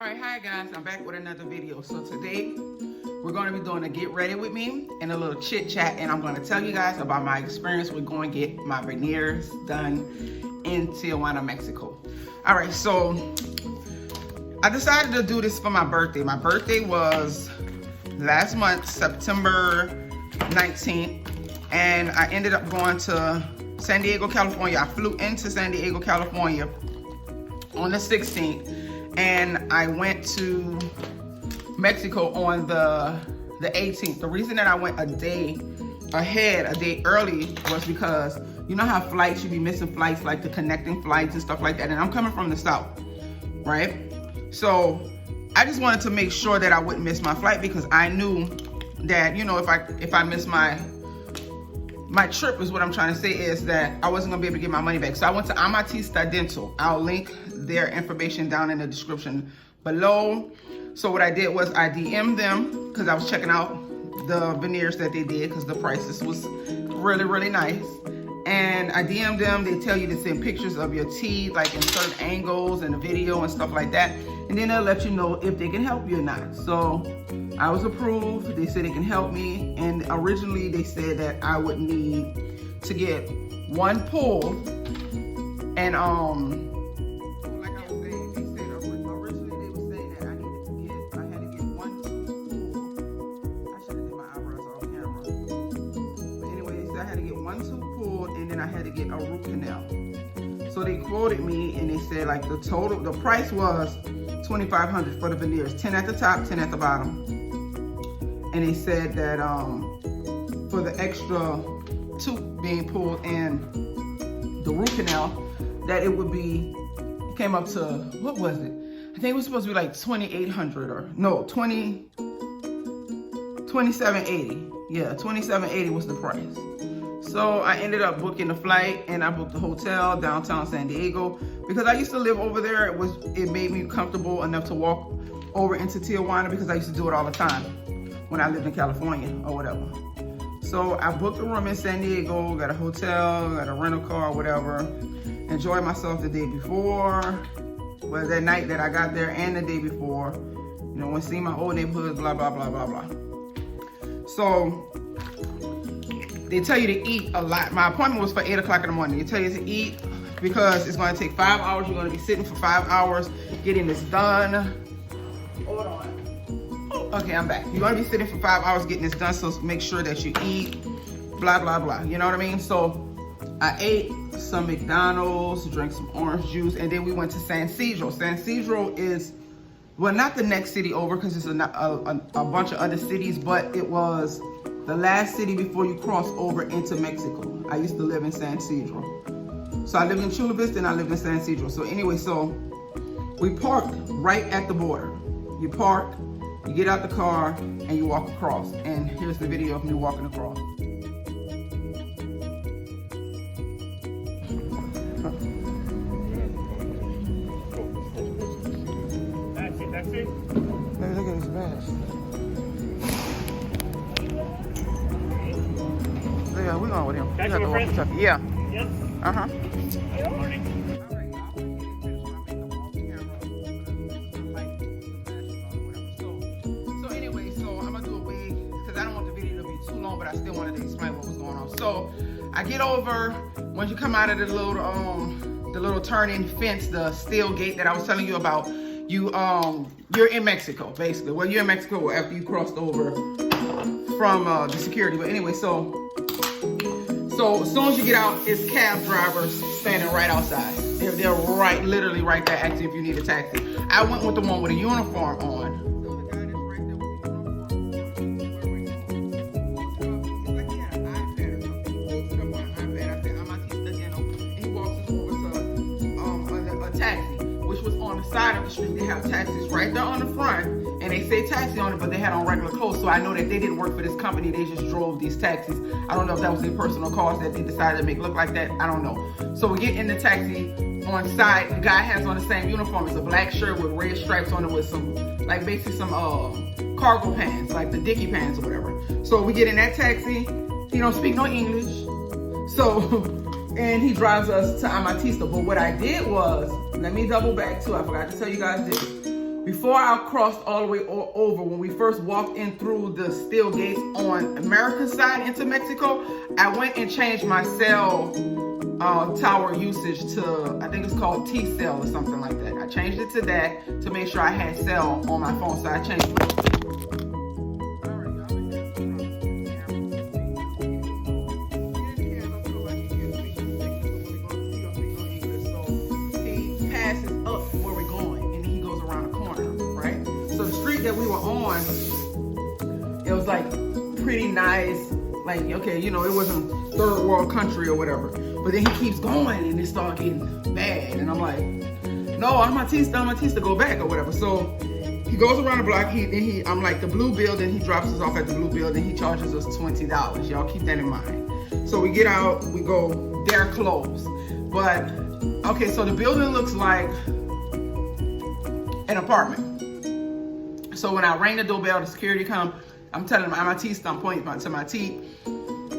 Alright, hi guys, I'm back with another video. So today we're going to be doing a get ready with me and a little chit chat, and I'm going to tell you guys about my experience with going to get my veneers done in Tijuana, Mexico. Alright, so I decided to do this for my birthday. My birthday was last month, September 19th, and I ended up going to San Diego, California. I flew into San Diego, California on the 16th. And I went to Mexico on the 18th. The reason that I went a day early, was because you know how flights, you be missing flights, like the connecting flights and stuff like that. And I'm coming from the south, right? So I just wanted to make sure that I wouldn't miss my flight, because I knew that, you know, if I miss my trip, is what I'm trying to say, is that I wasn't gonna be able to get my money back. So I went to AMATISTA Dental. I'll link their information down in the description below. So what I did was I DM'd them, because I was checking out the veneers that they did, because the prices was really, really nice. And I DM'd them. They tell you to send pictures of your teeth, like in certain angles and the video and stuff like that. And then they'll let you know if they can help you or not. So I was approved. They said they can help me. And originally they said that I would need to get one pull. And like I was saying, they said originally they were saying that I had to get one pull. I should have did my eyebrows off camera. But anyways, I had to get 1 tooth pulled, and then I had to get a root canal. So they quoted me, and they said like the price was $2,500 for the veneers, 10 at the top, 10 at the bottom. And they said that for the extra tooth being pulled and the root canal, that it came up to, what was it? I think it was supposed to be like $2,800, or no, $2,780. Yeah, $2,780 was the price. So I ended up booking the flight, and I booked the hotel downtown San Diego, because I used to live over there. It made me comfortable enough to walk over into Tijuana, because I used to do it all the time when I lived in California or whatever. So I booked a room in San Diego, got a hotel, got a rental car, whatever. Enjoyed myself the day before, well, that night that I got there, and the day before. You know, went see my old neighborhood, blah, blah, blah, blah, blah. So they tell you to eat a lot. My appointment was for 8 o'clock in the morning. They tell you to eat because it's going to take 5 hours. You're going to be sitting for 5 hours getting this done. Hold on. Okay, I'm back. You're going to be sitting for 5 hours getting this done, so make sure that you eat, blah, blah, blah. You know what I mean? So I ate some McDonald's, drank some orange juice, and then we went to San Isidro. San Isidro is, well, not the next city over, because it's a bunch of other cities, but it was the last city before you cross over into Mexico. I used to live in San Isidro. So I lived in Chula Vista, and I lived in San Isidro. So anyway, so we parked right at the border. You park, you get out the car, and you walk across. And here's the video of me walking across. That's it. Hey, look at his badge. Yeah, we're going with him. Catch him, friend? Yeah. Yes. Uh-huh. Good morning. So anyway, so I'm gonna do a wig, because I don't want the video to be too long, but I still wanted to explain what was going on. So I get over, once you come out of the little turning fence, the steel gate that I was telling you about, you're in Mexico, basically. Well, you're in Mexico after you crossed over from the security. But anyway, so as soon as you get out, it's cab drivers standing right outside. They're right, literally right there, asking if you need a taxi. I went with the one with a uniform on. Side of the street, they have taxis right there on the front, and they say taxi on it, but they had on regular clothes. So I know that they didn't work for this company. They just drove these taxis. I don't know if that was their personal cars that they decided to make look like that. I don't know. So we get in the taxi on side. The guy has on the same uniform. It's a black shirt with red stripes on it, with some, like basically some cargo pants, like the dicky pants or whatever. So we get in that taxi. He don't speak no English. So and he drives us to AMATISTA. But what I did was, let me double back too. I forgot to tell you guys this. before I crossed all the way over, when we first walked in through the steel gates on American side into Mexico, I went and changed my cell tower usage to, I think it's called T-cell or something like that. I changed it to that to make sure I had cell on my phone, so I changed it. That we were on, it was like pretty nice, like, okay, you know, it wasn't third world country or whatever, but then he keeps going and it started getting bad, and I'm like, no, AMATISTA, go back or whatever. So he goes around the block, I'm like, the blue building, he drops us off at the blue building, he charges us $20, y'all keep that in mind. So we get out, we go, they're closed, but okay, so the building looks like an apartment. So when I rang the doorbell, the security come, I'm telling them AMATISTA, I'm pointing to my teeth,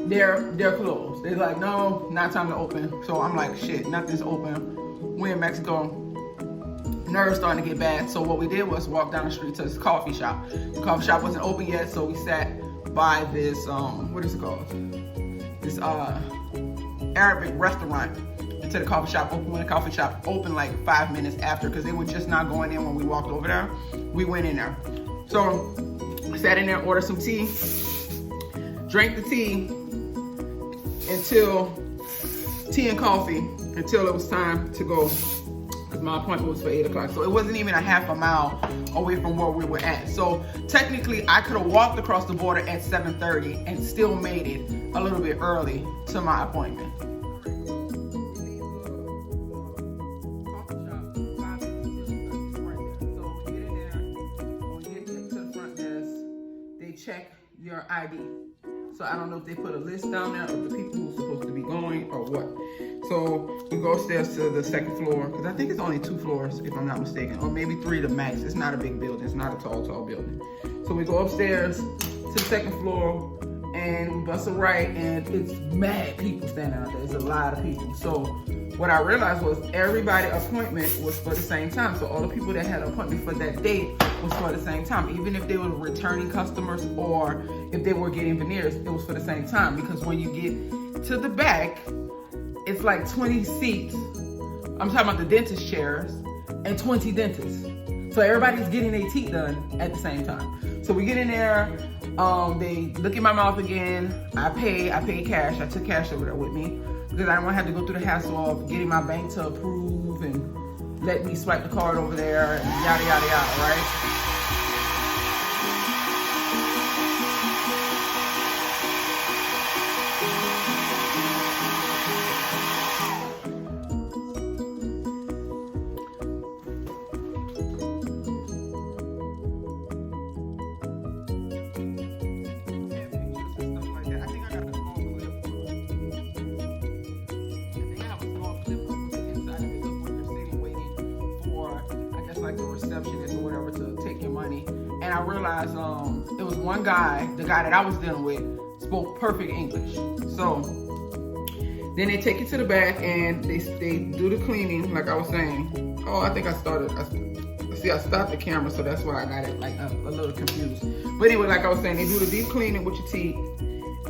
they're closed. They're like, no, not time to open. So I'm like, shit, nothing's open. We're in Mexico, nerves starting to get bad. So what we did was walk down the street to this coffee shop. The coffee shop wasn't open yet, so we sat by this, what is it called? This Arabic restaurant until the coffee shop opened. When the coffee shop opened like 5 minutes after, because they were just not going in when we walked over there. We went in there. So I sat in there, ordered some tea, drank the tea and coffee until it was time to go, because my appointment was for 8 o'clock. So it wasn't even a half a mile away from where we were at. So technically I could have walked across the border at 7:30 and still made it a little bit early to my appointment. Check your ID. So I don't know if they put a list down there of the people who's supposed to be going or what. So we go upstairs to the second floor, because I think it's only 2 floors if I'm not mistaken, or maybe 3 the max. It's not a big building, it's not a tall building. So we go upstairs to the second floor and we bust a right, and it's mad people standing out there. There's a lot of people. So what I realized was everybody's appointment was for the same time. So all the people that had an appointment for that date was for the same time. Even if they were returning customers or if they were getting veneers, it was for the same time. Because when you get to the back, it's like 20 seats. I'm talking about the dentist chairs and 20 dentists. So everybody's getting their teeth done at the same time. So we get in there, they look in my mouth again. I paid cash. I took cash over there with me, because I don't want to have to go through the hassle of getting my bank to approve and let me swipe the card over there and yada, yada, yada, right? Like the receptionist or whatever to take your money, and I realized it was one guy, the guy that I was dealing with, spoke perfect English. So then they take you to the back and they do the cleaning, like I was saying. Oh, I think I stopped the camera, so that's why I got it like a little confused. But anyway, like I was saying, they do the deep cleaning with your teeth,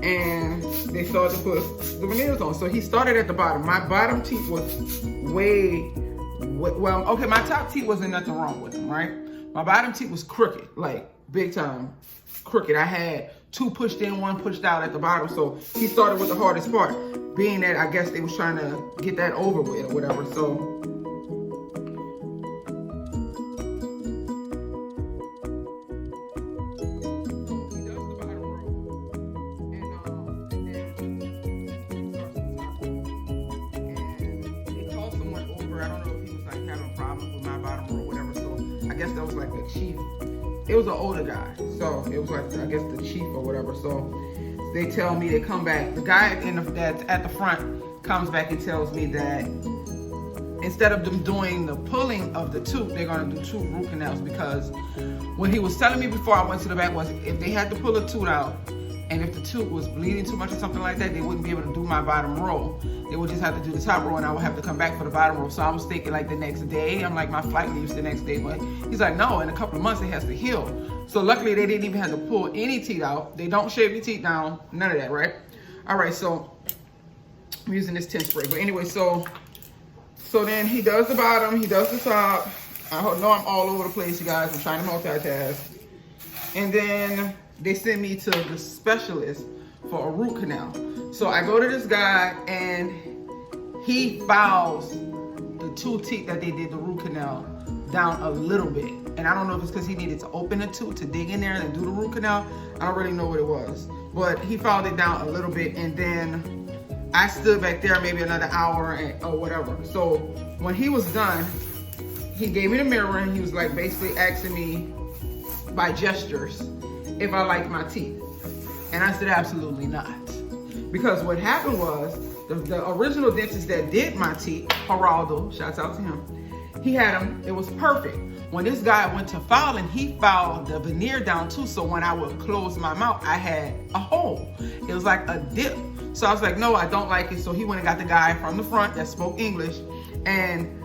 and they started to put the veneers on. So he started at the bottom. My bottom teeth was well, okay, my top teeth wasn't nothing wrong with them, right? My bottom teeth was crooked, like big time crooked. I had 2 pushed in, 1 pushed out at the bottom. So he started with the hardest part, being that I guess they was trying to get that over with or whatever. So that was like the chief. It was an older guy, so it was like, I guess, the chief or whatever. So they tell me, they come back, the guy at the front comes back and tells me that instead of them doing the pulling of the tooth, they're gonna do 2 root canals, because what he was telling me before I went to the back was if they had to pull a tooth out And if the tooth was bleeding too much or something like that, they wouldn't be able to do my bottom row. They would just have to do the top row, and I would have to come back for the bottom row. So I was thinking like the next day. I'm like, my flight leaves the next day. But he's like, no, in a couple of months it has to heal. So luckily they didn't even have to pull any teeth out. They don't shave your teeth down, none of that, right? All right, so I'm using this tint spray. But anyway, so then he does the bottom, he does the top. I know I'm all over the place, you guys. I'm trying to multitask. And then they send me to the specialist for a root canal. So I go to this guy and he files the 2 teeth that they did the root canal down a little bit. And I don't know if it's because he needed to open the tooth to dig in there and do the root canal. I don't really know what it was. But he filed it down a little bit, and then I stood back there maybe another hour or whatever. So when he was done, he gave me the mirror and he was like basically asking me by gestures if I liked my teeth. And I said, absolutely not. Because what happened was, the original dentist that did my teeth, Geraldo, shouts out to him, he had them, it was perfect. When this guy went to filing, he filed the veneer down too, so when I would close my mouth, I had a hole. It was like a dip. So I was like, no, I don't like it. So he went and got the guy from the front that spoke English, and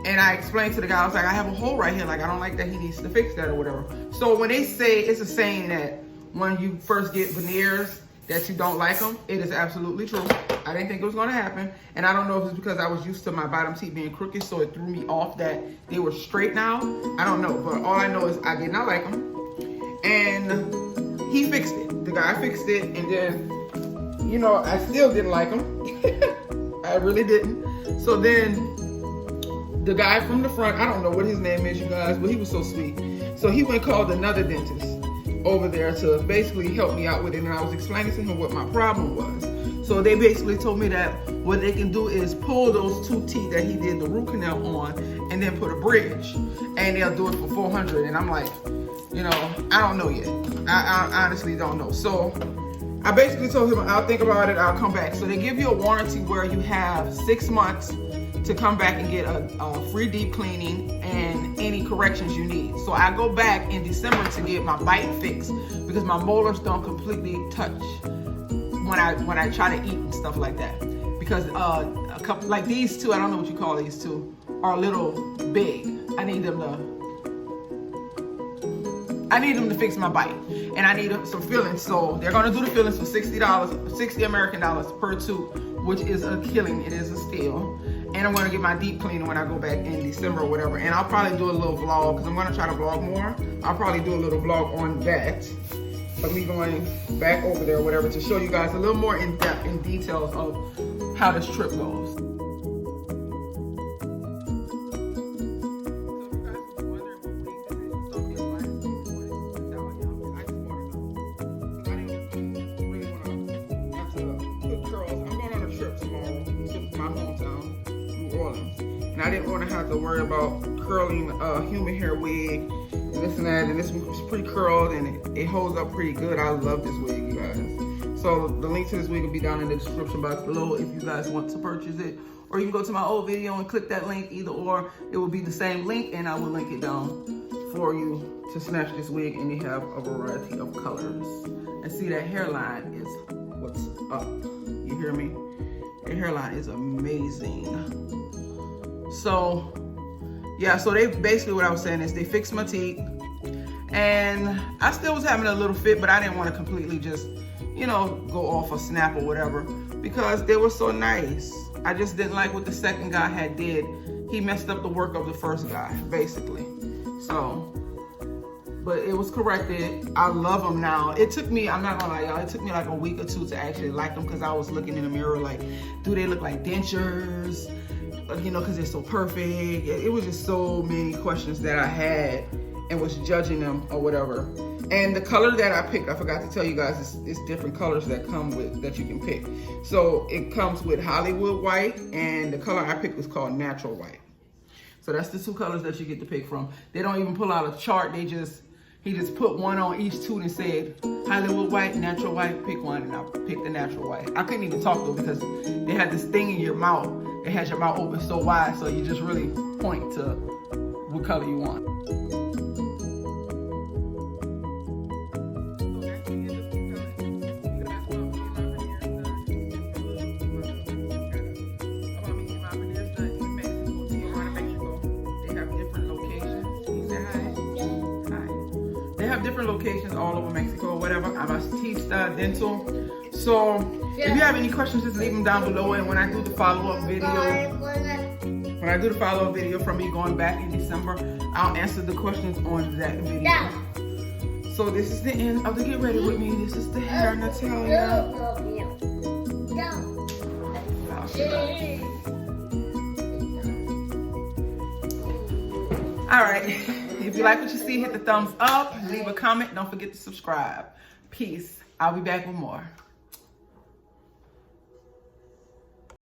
I explained to the guy, I was like, I have a hole right here, like I don't like that, he needs to fix that or whatever. So when they say, it's a saying that when you first get veneers, that you don't like them, it is absolutely true. I didn't think it was gonna happen. And I don't know if it's because I was used to my bottom teeth being crooked, so it threw me off that they were straight now. I don't know, but all I know is I did not like them. And he fixed it. The guy fixed it, and then, you know, I still didn't like them. I really didn't. So then the guy from the front, I don't know what his name is, you guys, but he was so sweet. So he went and called another dentist over there to basically help me out with it, and I was explaining to him what my problem was. So they basically told me that what they can do is pull those 2 teeth that he did the root canal on and then put a bridge, and they'll do it for $400. And I'm like, you know, I don't know yet. I honestly don't know. So I basically told him I'll think about it, I'll come back. So they give you a warranty where you have 6 months to come back and get a free deep cleaning and any corrections you need. So I go back in December to get my bite fixed because my molars don't completely touch when I try to eat and stuff like that. Because a couple like these 2, I don't know what you call these 2, are a little big. I need them to fix my bite, and I need some fillings. So they're gonna do the fillings for $60, 60 American dollars per tooth, which is a killing. It is a steal. And I'm gonna get my deep cleaning when I go back in December or whatever. And I'll probably do a little vlog because I'm gonna try to vlog more. I'll probably do a little vlog on that, of me going back over there or whatever, to show you guys a little more in depth and details of how this trip goes. I didn't want to have to worry about curling a human hair wig and this and that, and this was pretty curled and it holds up pretty good. I love this wig, you guys. So the link to this wig will be down in the description box below if you guys want to purchase it, or you can go to my old video and click that link, either or. It will be the same link, and I will link it down for you to snatch this wig, and you have a variety of colors. And see, that hairline is what's up. You hear me? The hairline is amazing. So yeah, so they basically, what I was saying is they fixed my teeth, and I still was having a little fit, but I didn't want to completely just, you know, go off a snap or whatever, because they were so nice. I just didn't like what the second guy had did. He messed up the work of the first guy, basically. So, but it was corrected. I love them now. It took me, I'm not gonna lie, y'all, it took me like a week or 2 to actually like them, because I was looking in the mirror like, do they look like dentures? You know, because they're so perfect. It was just so many questions that I had and was judging them or whatever. And the color that I picked, I forgot to tell you guys, it's different colors that come with, that you can pick. So it comes with Hollywood white, and the color I picked was called natural white. So that's the 2 colors that you get to pick from. They don't even pull out a chart. He just put one on each tooth and said, Hollywood white, natural white, pick one, and I picked the natural white. I couldn't even talk though, because they had this thing in your mouth. It has your mouth open so wide, so you just really point to what color you want. have different locations all over Mexico or whatever. AMATISTA Dental. So if you have any questions, just leave them down below. And when I do the follow-up video, from me going back in December, I'll answer the questions on that video. So this is the end of the Get Ready With Me. This is the hair, Natalia. All right, if you like what you see, hit the thumbs up, leave a comment. Don't forget to subscribe. Peace. I'll be back with more.